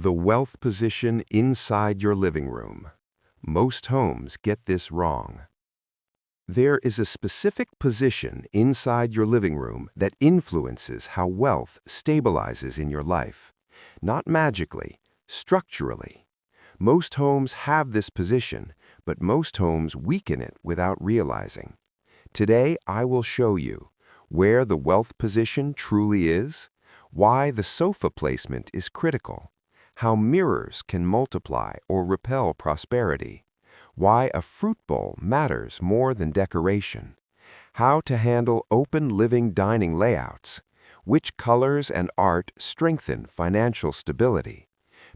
The wealth position inside your living room. Most homes get this wrong. There is a specific position inside your living room that influences how wealth stabilizes in your life. Not magically, structurally. Most homes have this position, but most homes weaken it without realizing. Today, I will show you where the wealth position truly is, why the sofa placement is critical, how mirrors can multiply or repel prosperity, why a fruit bowl matters more than decoration, how to handle open living dining layouts, which colors and art strengthen financial stability.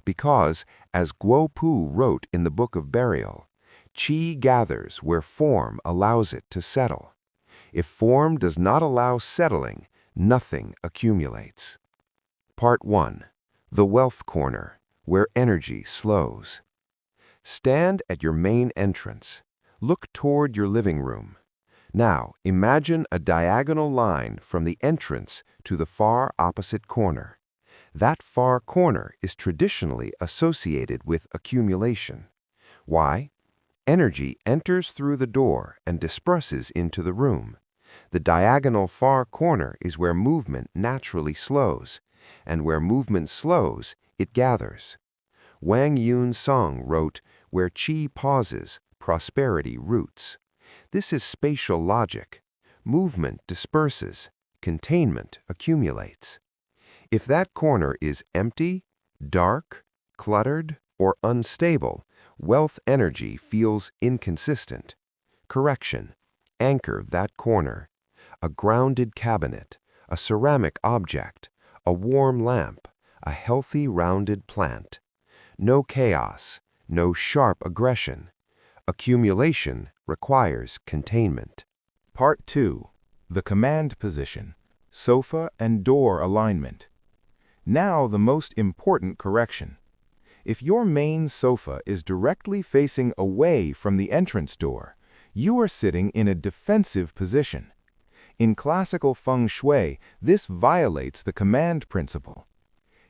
Because, as Guo Pu wrote in the Book of Burial, Qi gathers where form allows it to settle. If form does not allow settling, nothing accumulates. Part 1. The Wealth Corner, where energy slows. Stand at your main entrance. Look toward your living room. Now, imagine a diagonal line from the entrance to the far opposite corner. That far corner is traditionally associated with accumulation. Why? Energy enters through the door and disperses into the room. The diagonal far corner is where movement naturally slows, and where movement slows, it gathers. Wang Yun Song wrote, "Where qi pauses, prosperity roots." This is spatial logic. Movement disperses, containment accumulates. If that corner is empty, dark, cluttered, or unstable, wealth energy feels inconsistent. Correction. Anchor that corner. A grounded cabinet, a ceramic object, a warm lamp, a healthy rounded plant. No chaos, no sharp aggression. Accumulation requires containment. Part 2. The Command Position, Sofa and Door Alignment. Now the most important correction. If your main sofa is directly facing away from the entrance door, you are sitting in a defensive position. In classical Feng Shui, this violates the command principle.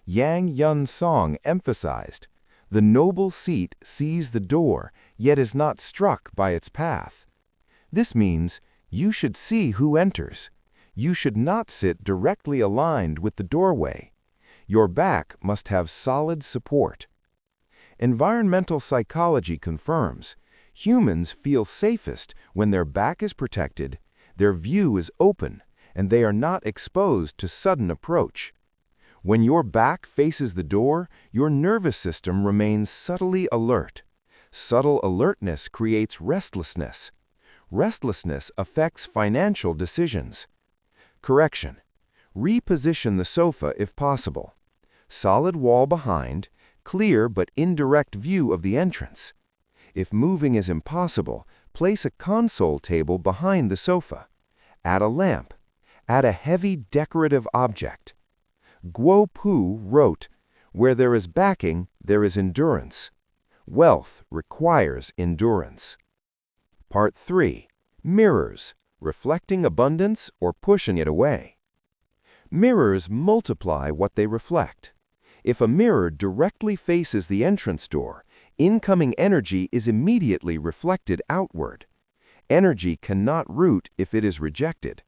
Yang Yun Song emphasized, "The noble seat sees the door, yet is not struck by its path." This means you should see who enters. You should not sit directly aligned with the doorway. Your back must have solid support. Environmental psychology confirms humans feel safest when their back is protected, their view is open, and they are not exposed to sudden approach. When your back faces the door, your nervous system remains subtly alert. Subtle alertness creates restlessness. Restlessness affects financial decisions. Correction. Reposition the sofa if possible. Solid wall behind, clear but indirect view of the entrance. If moving is impossible, place a console table behind the sofa. Add a lamp. Add a heavy decorative object. Guo Pu wrote, "Where there is backing, there is endurance." Wealth requires endurance. Part 3. Mirrors, reflecting abundance or pushing it away. Mirrors multiply what they reflect. If a mirror directly faces the entrance door, incoming energy is immediately reflected outward. Energy cannot root if it is rejected.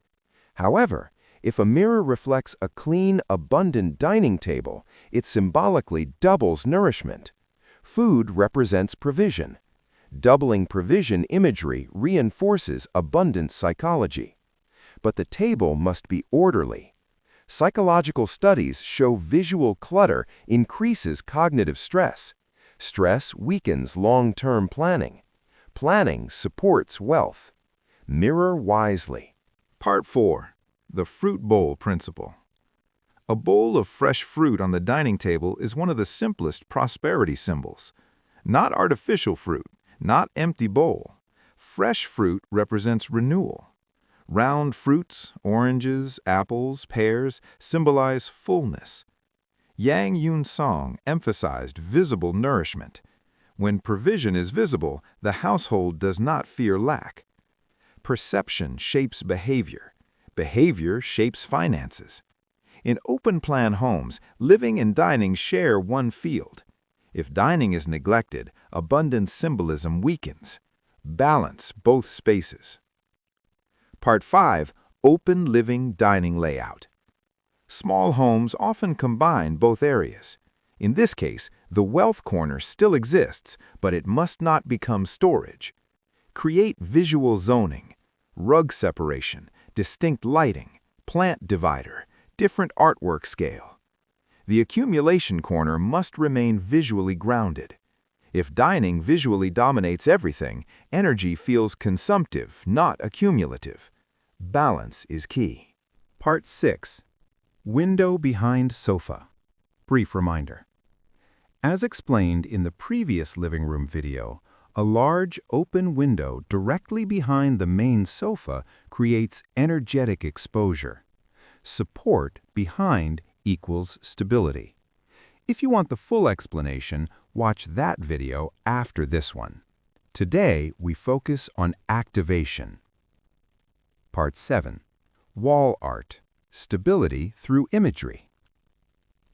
However, if a mirror reflects a clean, abundant dining table, it symbolically doubles nourishment. Food represents provision. Doubling provision imagery reinforces abundance psychology. But the table must be orderly. Psychological studies show visual clutter increases cognitive stress. Stress weakens long-term planning. Planning supports wealth. Mirror wisely. Part 4. The Fruit Bowl Principle. A bowl of fresh fruit on the dining table is one of the simplest prosperity symbols. Not artificial fruit, not empty bowl. Fresh fruit represents renewal. Round fruits, oranges, apples, pears, symbolize fullness. Yang Yun Song emphasized visible nourishment. When provision is visible, the household does not fear lack. Perception shapes behavior. Behavior shapes finances. In open-plan homes, living and dining share one field. If dining is neglected, abundant symbolism weakens. Balance both spaces. Part 5. Open living dining layout. Small homes often combine both areas. In this case, the wealth corner still exists, but it must not become storage. Create visual zoning, rug separation, distinct lighting, plant divider, different artwork scale. The accumulation corner must remain visually grounded. If dining visually dominates everything, energy feels consumptive, not accumulative. Balance is key. Part 6. Window behind sofa. Brief reminder. As explained in the previous living room video, a large open window directly behind the main sofa creates energetic exposure. Support behind equals stability. If you want the full explanation, watch that video after this one. Today, we focus on activation. Part 7. Wall art. Stability through imagery.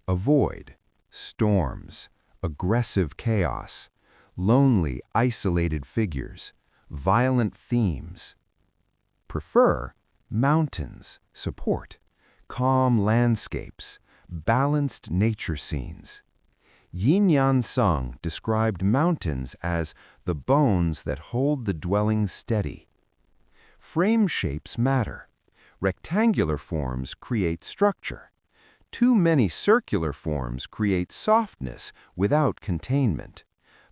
Avoid storms, aggressive chaos, lonely, isolated figures, violent themes. Prefer mountains, support, calm landscapes, balanced nature scenes. Yin-Yan Sung described mountains as the bones that hold the dwelling steady. Frame shapes matter. Rectangular forms create structure. Too many circular forms create softness without containment.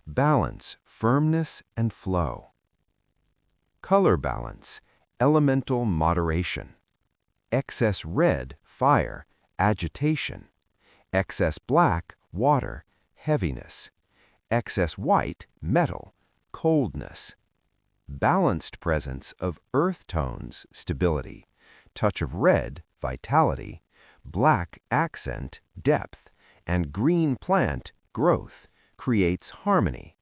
Balance, firmness, and flow. Color balance, elemental moderation. Excess red, fire, agitation. Excess black, water, heaviness. Excess white, metal, coldness. Balanced presence of earth tones, stability. Touch of red, vitality. Black accent, depth, and green plant, growth, creates harmony.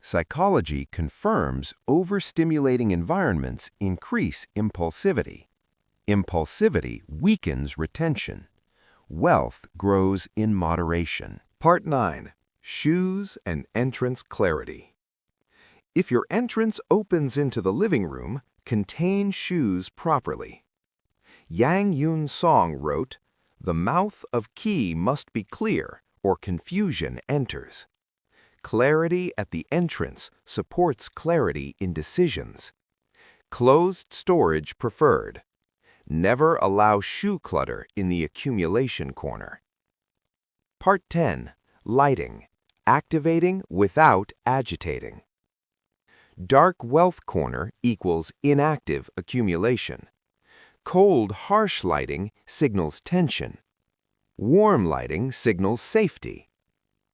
Psychology confirms overstimulating environments increase impulsivity. Impulsivity weakens retention. Wealth grows in moderation. Part 9. Shoes and entrance clarity. If your entrance opens into the living room, contain shoes properly. Yang Yun Song wrote, "The mouth of key must be clear, or confusion enters." Clarity at the entrance supports clarity in decisions. Closed storage preferred. Never allow shoe clutter in the accumulation corner. Part 10. Lighting. Activating without agitating. Dark wealth corner equals inactive accumulation. Cold, harsh lighting signals tension. Warm lighting signals safety.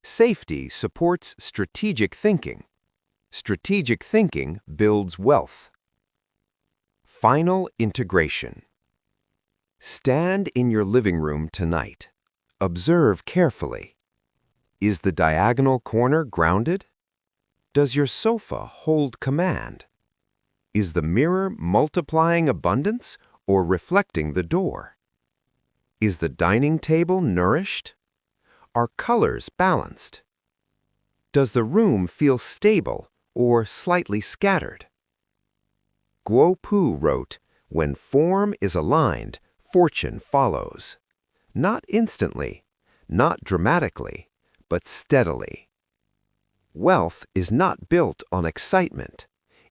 Safety supports strategic thinking. Strategic thinking builds wealth. Final integration. Stand in your living room tonight. Observe carefully. Is the diagonal corner grounded? Does your sofa hold command? Is the mirror multiplying abundance or reflecting the door? Is the dining table nourished? Are colors balanced? Does the room feel stable or slightly scattered? Guo Pu wrote, "When form is aligned, fortune follows. Not instantly, not dramatically, but steadily." Wealth is not built on excitement.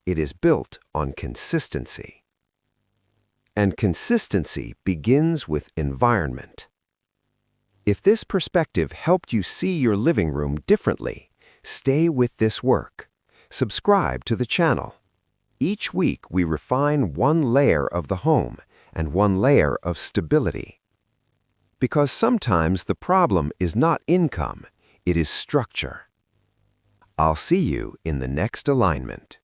It is built on consistency. And consistency begins with environment. If this perspective helped you see your living room differently, stay with this work. Subscribe to the channel. Each week we refine one layer of the home and one layer of stability. Because sometimes the problem is not income, it is structure. I'll see you in the next alignment.